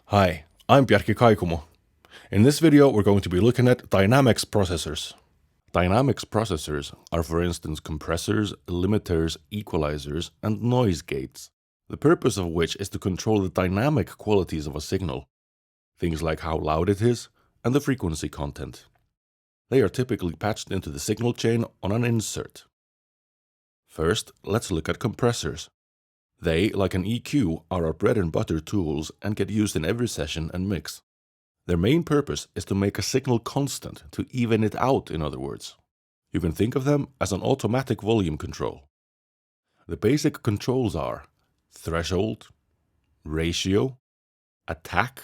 Hi, I'm Bjarki Kaikumo. In this video we're going to be looking at dynamics processors. Dynamics processors are for instance compressors, limiters, equalizers, and noise gates, the purpose of which is to control the dynamic qualities of a signal, things like how loud it is and the frequency content. They are typically patched into the signal chain on an insert. First, let's look at compressors. They, like an EQ, are our bread and butter tools and get used in every session and mix. Their main purpose is to make a signal constant, to even it out, in other words. You can think of them as an automatic volume control. The basic controls are threshold, ratio, attack,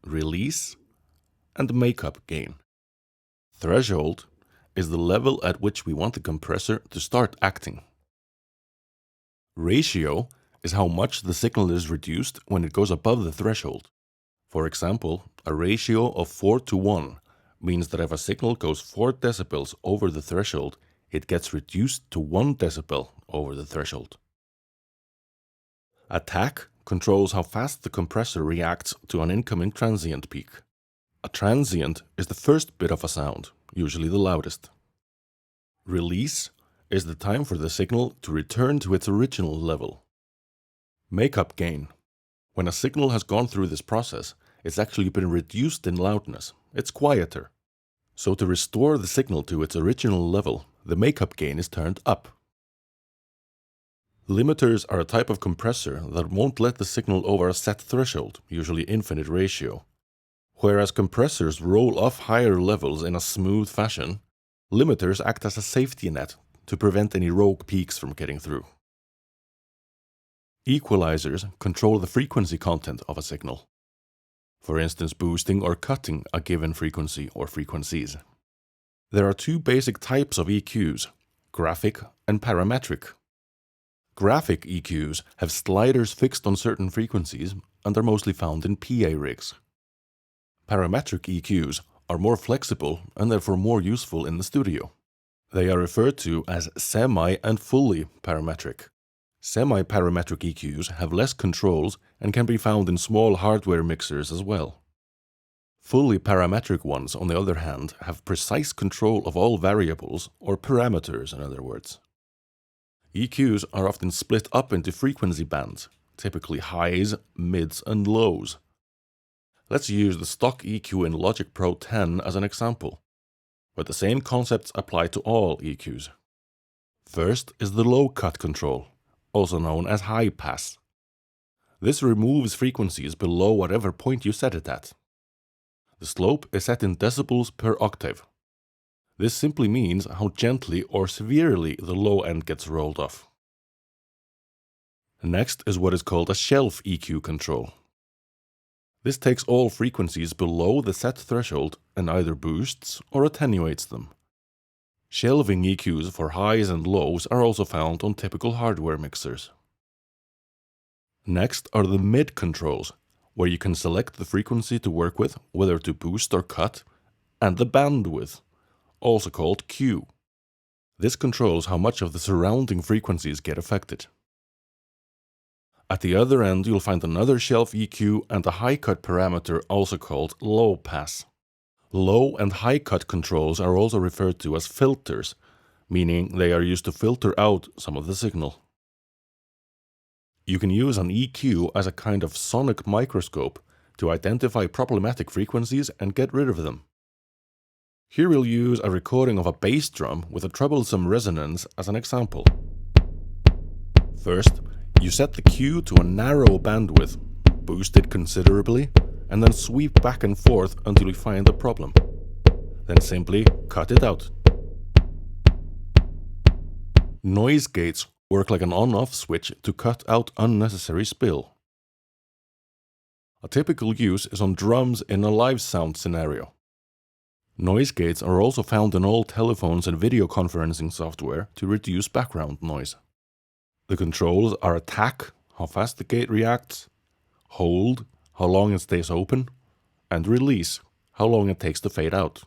release, and makeup gain. Threshold is the level at which we want the compressor to start acting. Ratio is how much the signal is reduced when it goes above the threshold. For example, a ratio of 4:1 means that if a signal goes 4 decibels over the threshold, it gets reduced to 1 decibel over the threshold. Attack controls how fast the compressor reacts to an incoming transient peak. A transient is the first bit of a sound, usually the loudest. Release is the time for the signal to return to its original level. Makeup gain. When a signal has gone through this process, it's actually been reduced in loudness. It's quieter. So to restore the signal to its original level, the makeup gain is turned up. Limiters are a type of compressor that won't let the signal over a set threshold, usually infinite ratio. Whereas compressors roll off higher levels in a smooth fashion, limiters act as a safety net to prevent any rogue peaks from getting through. Equalizers control the frequency content of a signal. For instance, boosting or cutting a given frequency or frequencies. There are two basic types of EQs, graphic and parametric. Graphic EQs have sliders fixed on certain frequencies and are mostly found in PA rigs. Parametric EQs are more flexible and therefore more useful in the studio. They are referred to as semi and fully parametric. Semi-parametric EQs have less controls and can be found in small hardware mixers as well. Fully parametric ones, on the other hand, have precise control of all variables, or parameters in other words. EQs are often split up into frequency bands, typically highs, mids, and lows. Let's use the stock EQ in Logic Pro 10 as an example, but the same concepts apply to all EQs. First is the low cut control, also known as high pass. This removes frequencies below whatever point you set it at. The slope is set in decibels per octave. This simply means how gently or severely the low end gets rolled off. Next is what is called a shelf EQ control. This takes all frequencies below the set threshold and either boosts or attenuates them. Shelving EQs for highs and lows are also found on typical hardware mixers. Next are the mid controls, where you can select the frequency to work with, whether to boost or cut, and the bandwidth, also called Q. This controls how much of the surrounding frequencies get affected. At the other end you'll find another shelf EQ and a high cut parameter also called low pass. Low and high cut controls are also referred to as filters, meaning they are used to filter out some of the signal. You can use an EQ as a kind of sonic microscope to identify problematic frequencies and get rid of them. Here we'll use a recording of a bass drum with a troublesome resonance as an example. First, you set the Q to a narrow bandwidth, boost it considerably, and then sweep back and forth until you find the problem. Then simply cut it out. Noise gates work like an on-off switch to cut out unnecessary spill. A typical use is on drums in a live sound scenario. Noise gates are also found in all telephones and video conferencing software to reduce background noise. The controls are attack, how fast the gate reacts, hold, how long it stays open, and release, how long it takes to fade out.